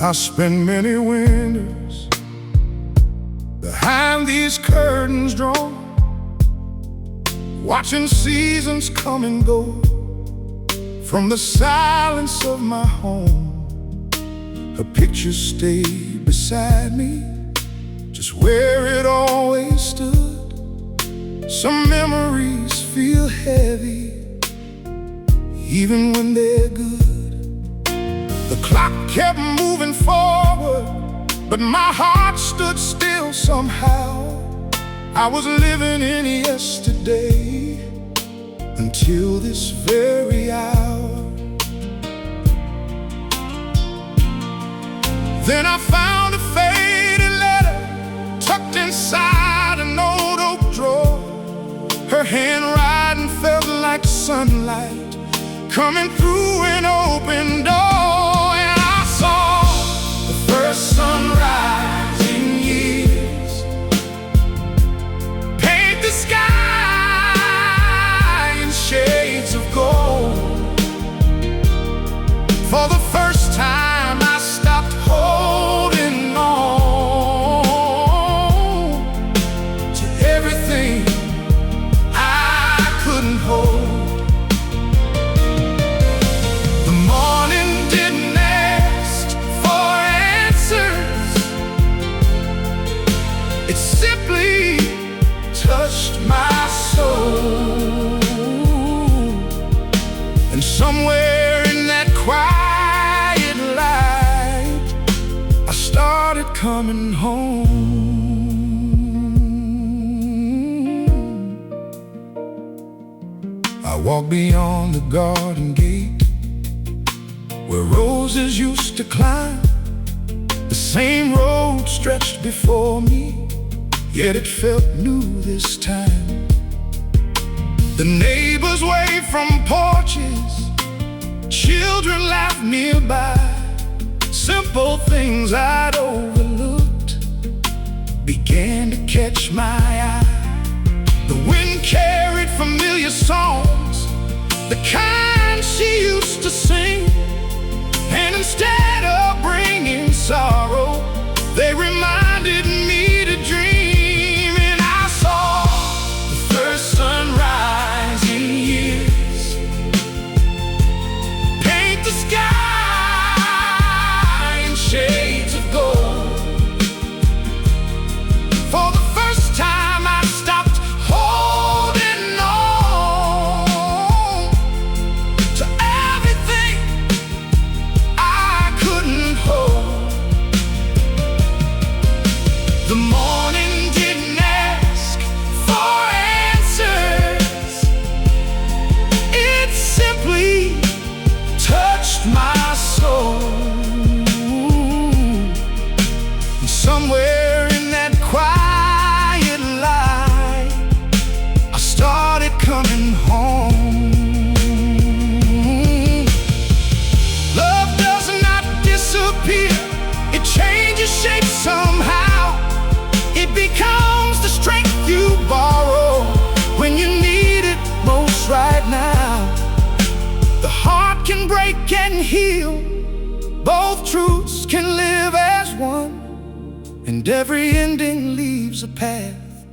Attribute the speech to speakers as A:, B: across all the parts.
A: I spent many winters behind these curtains drawn, watching seasons come and go from the silence of my home. Her picture stayed beside me, just where it always stood. Some memories feel heavy, even when they're good. The clock kept moving forward, but my heart stood still somehow. I was living in yesterday until this very hour. Then I found a faded letter tucked inside an old oak drawer. Her handwriting felt like sunlight coming through an open door. And I saw the first sunrise in years paint the sky in shades of gold. For the first time I stopped holding on to everything I couldn't hold. The morning didn't ask for answers, it simply touched my soul. And somewhere in that quiet light, I started coming home. I walked beyond the garden gate where roses used to climb. The same road stretched before me, yet it felt new this time. The neighbors waved from porches, children laughed nearby. Simple things I'd overlooked began to catch my eye. The wind carried familiar songs, the kind she used to sing. And instead of bringing sorrow, they reminded me to dream. And I saw the first sunrise in years paint the sky in shades of gold. For the first time I stopped holding on to everything I couldn't hold. The morning didn't ask for answers, it simply touched my soul. And somewhere in that quiet light, I started coming home. Love does not disappear, it changes shape somehow. It becomes the strength you borrow when you need it most right now. The heart can break and heal, both truths can live as one. And every ending leaves a path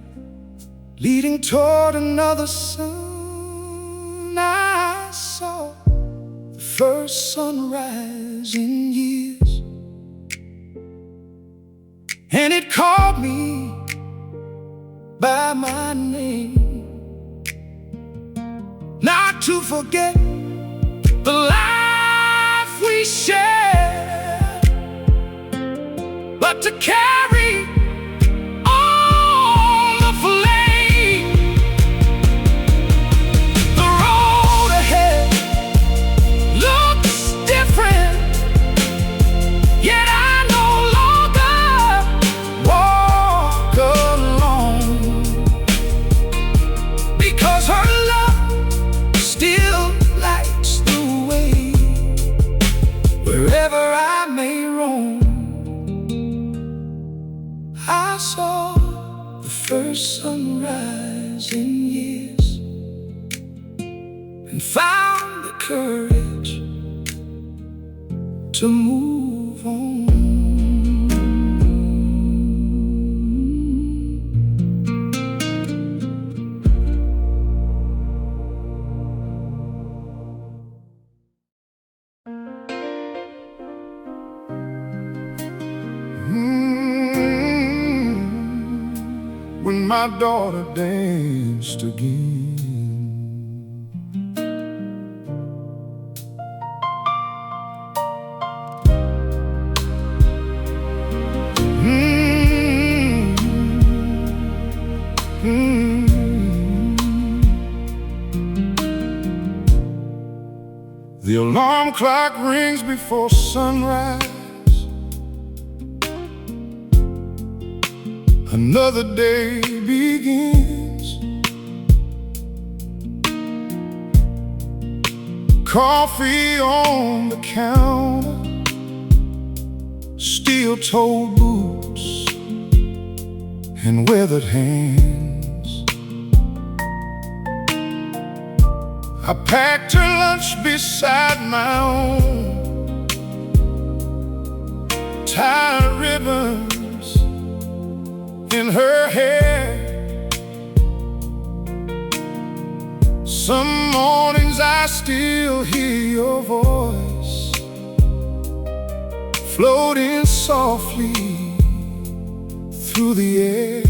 A: leading toward another sun. I saw the first sunrise in years, and it called me by my name, not to forget the life we shared, but to carry on the flame. The road ahead looks different, yet I no longer walk alone, because her love still lights the way wherever I may roam. I saw the first sunrise in years and found the courage to move move on. When my daughter danced again, the alarm clock rings before sunrise. Another day begins. Coffee on the counter, steel-toed boots and weathered hands. I packed her lunch beside my own, tied ribbons in her hair. Some mornings I still hear your voice floating softly through the air.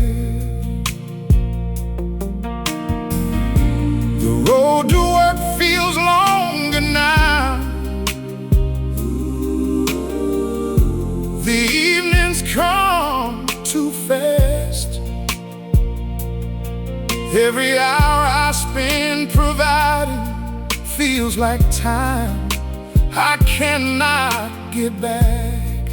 A: The road to work feels longer now. The evenings come too fast. Every hour I spend providing feels like time I cannot get back.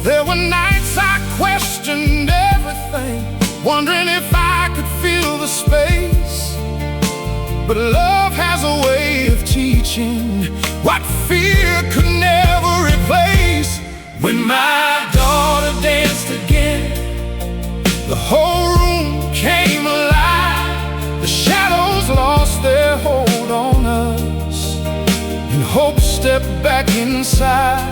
A: There were nights I questioned everything, wondering if I could feel the space. But love has a way of teaching what fear could never replace. When my daughter danced again, the whole room came alive. The shadows lost their hold on us, and hope stepped back inside.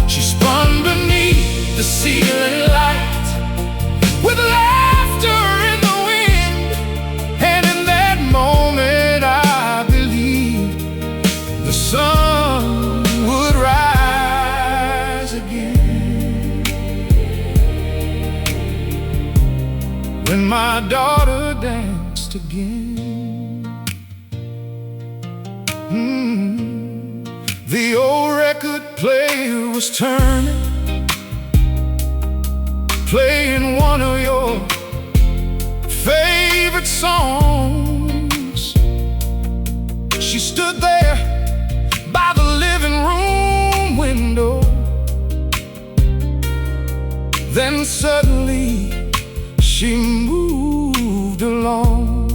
A: She spun beneath the ceiling light, with laughter in the wind. And in that moment I believed the sun would rise again. When my daughter danced again, the old record player was turning, playing one of your favorite songs. She stood there by the living room window. Then suddenly she moved along,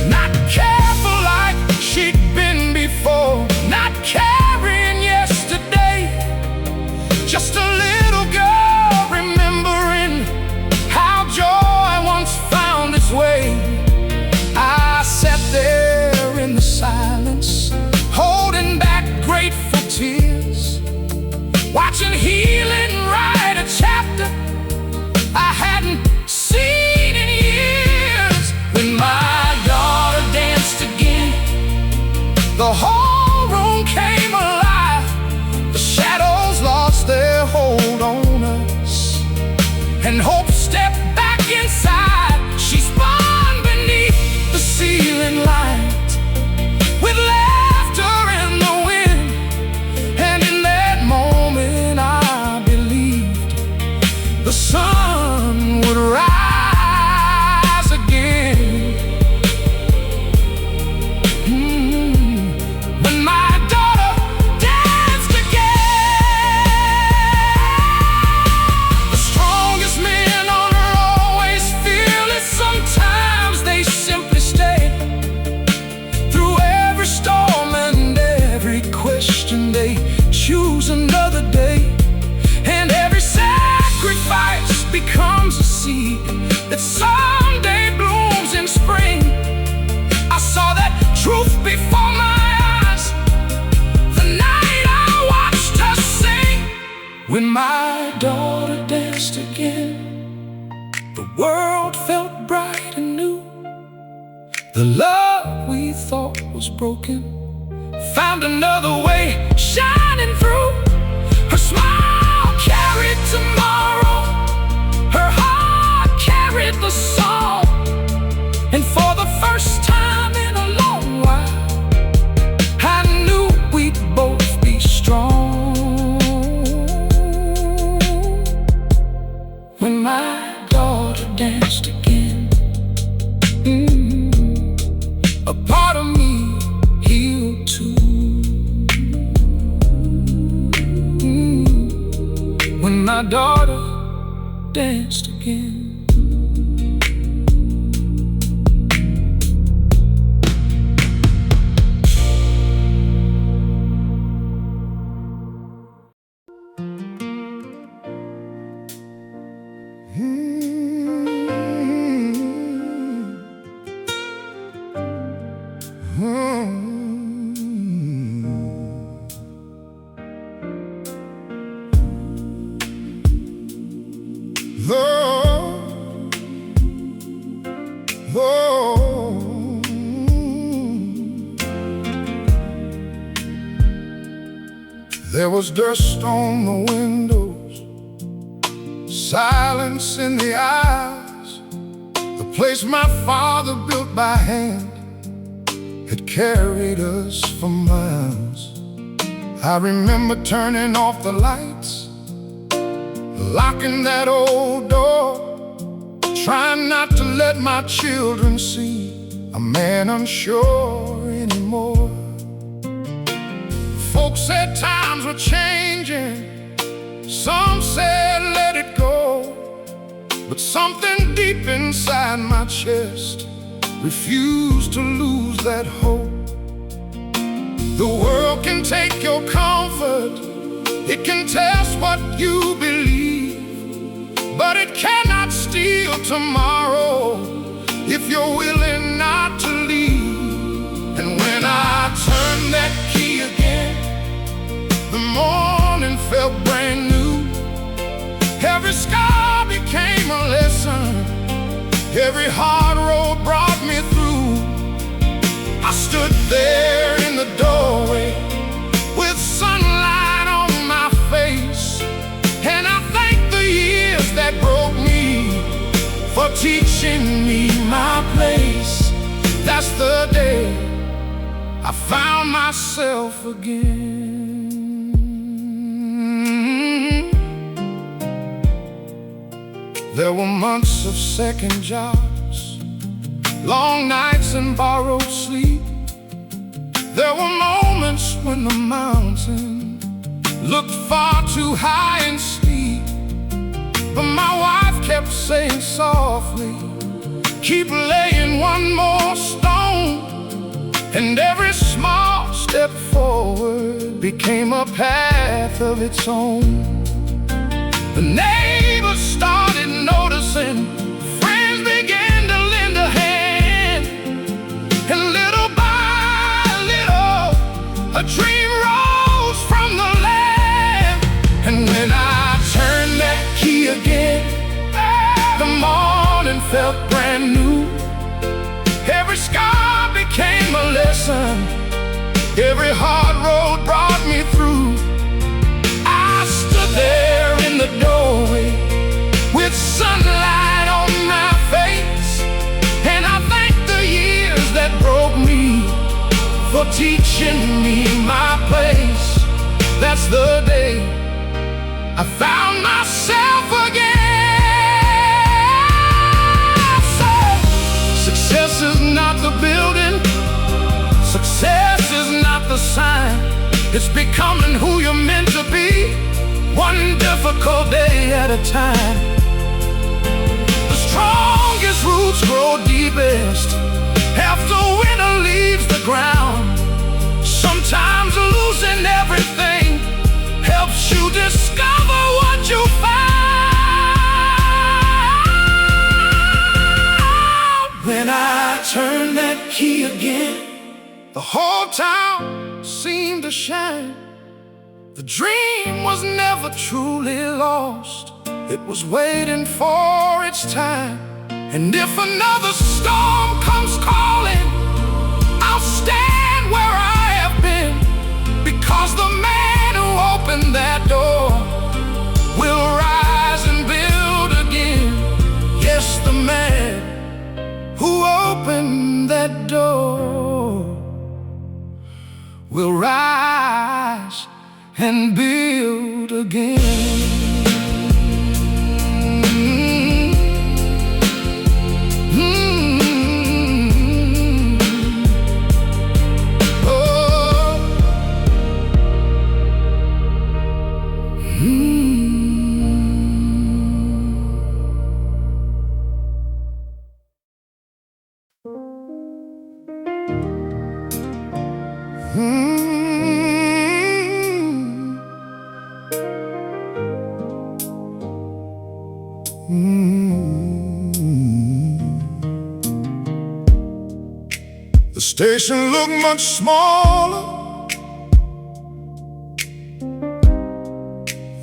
A: not careful like she'd been before, not carrying yesterday, just a little girl remembering how joy once found its way. I sat there in the silence, holding back grateful tears, watching healing write a chapter I hadn't seen in years. When my daughter danced again, the whole room came alive. The shadows lost their hold on us, and hope stepped back inside. She spun beneath the ceiling light, with laughter in the wind. And in that moment I believed the sun would rise again. When my daughter The love we thought was broken found another way, shining through. Her smile carried tomorrow, her heart carried the song. And for the first time in a long while, I knew we'd both be strong. When my daughter danced again, a part of me healed too. When my daughter danced again. There was dust on the windows, silence in the eyes. The place my father built by hand had carried us for miles. I remember turning off the lights, locking that old door, trying not to let my children see a man unsure anymore. Folks said times were changing, some said let it go, but something deep inside my chest refused to lose that hope. The world can take your comfort, it can test what you believe, but it cannot steal tomorrow if you're willing not to leave. And when I turned that key again, the morning felt brand new. Every scar became a lesson, every hard road brought me through. I stood there in the doorway with sunlight on my face, and I thank the years that broke me for teaching me my place. That's the day I found myself again. There were months of second jobs, long nights and borrowed sleep. There were moments when the mountain looked far too high and steep, but my wife kept saying softly, keep laying one more stone. And every small step forward became a path of its own. The neighbors started noticing, friends began to lend a hand, and little by little a dream rose from the land. And when I turned that key again, the morning felt brand new. Every scar became a lesson, every hard road brought me through. I stood there in the doorway with sunlight on my face, and I thank the years that broke me for teaching me my place. That's the day I found myself again. So, success is not the building, success is not the sign. It's becoming who you're meant to be, one difficult day at a time. The strongest roots grow deepest after winter leaves the ground. Sometimes losing everything helps you discover what you found. When I turned that key again, the whole town seemed to shine. The dream was never truly lost, it was waiting for its time. And if another storm comes calling, will rise and build again. The station looked much smaller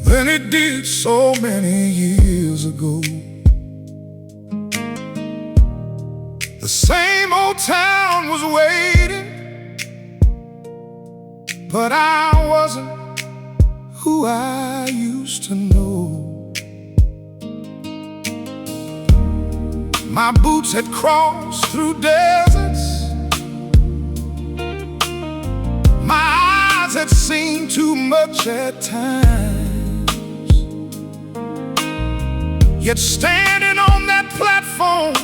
A: than it did so many years ago. The same old town was waiting, but I wasn't who I used to know. My boots had crossed through deserts, my eyes had seen too much at times. Yet standing on that platform,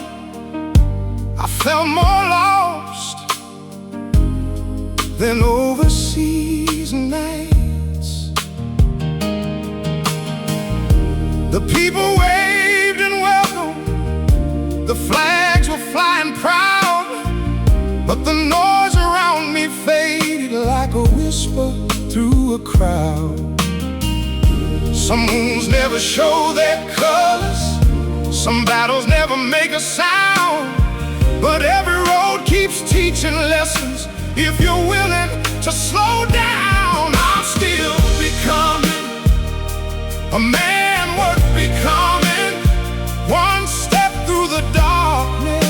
A: I felt more lost than overseas nights. The people waved in welcome, the flags were flying proud, but the noise around me faded like a whisper through a crowd. Some wounds never show their colors, some battles never make a sound, but every road keeps teaching lessons if you're willing to slow down. I'm still becoming a man worth becoming, one step through the darkness,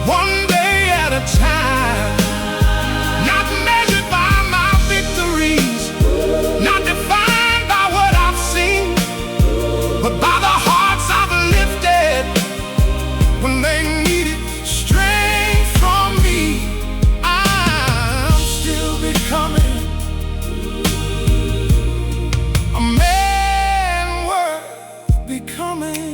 A: one day at a time. Not measured by my victories, not defined by what I've seen, but by the hearts I've lifted when they needed strength from me. I'm still becoming a man worth becoming.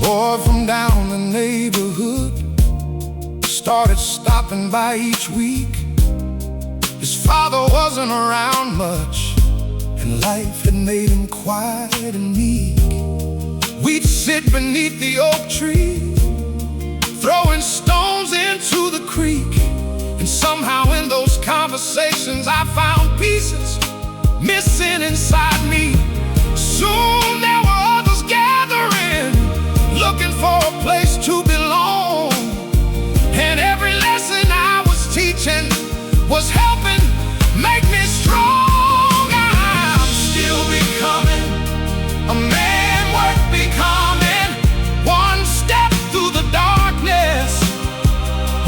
A: Boy from down the neighborhood started stopping by each week. His father wasn't around much, and life had made him quiet and meek. We'd sit beneath the oak tree, throwing stones into the creek, and somehow in those conversations I found pieces missing inside me. Soon there were others gathering, looking for a place to belong, and every lesson I was teaching was helping make me strong. I'm still becoming a man worth becoming, one step through the darkness,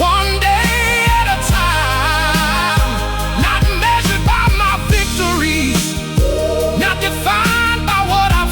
A: one day at a time. Not measured by my victories, not defined by what I've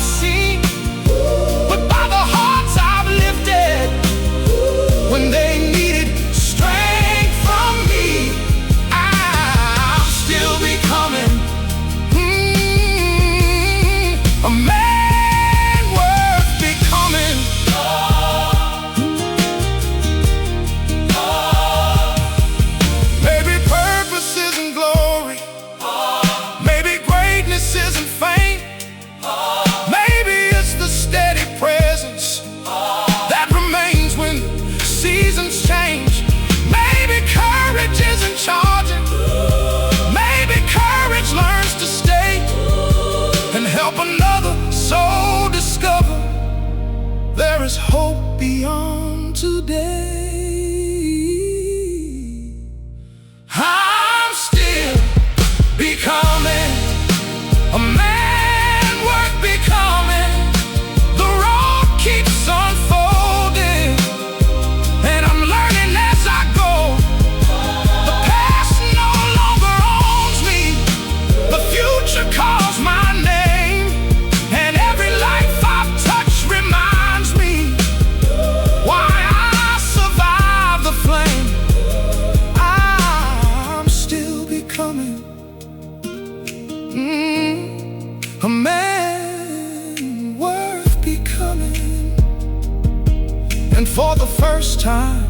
A: first time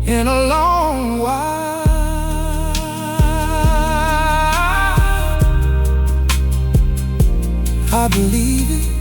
A: in a long while. I believe it.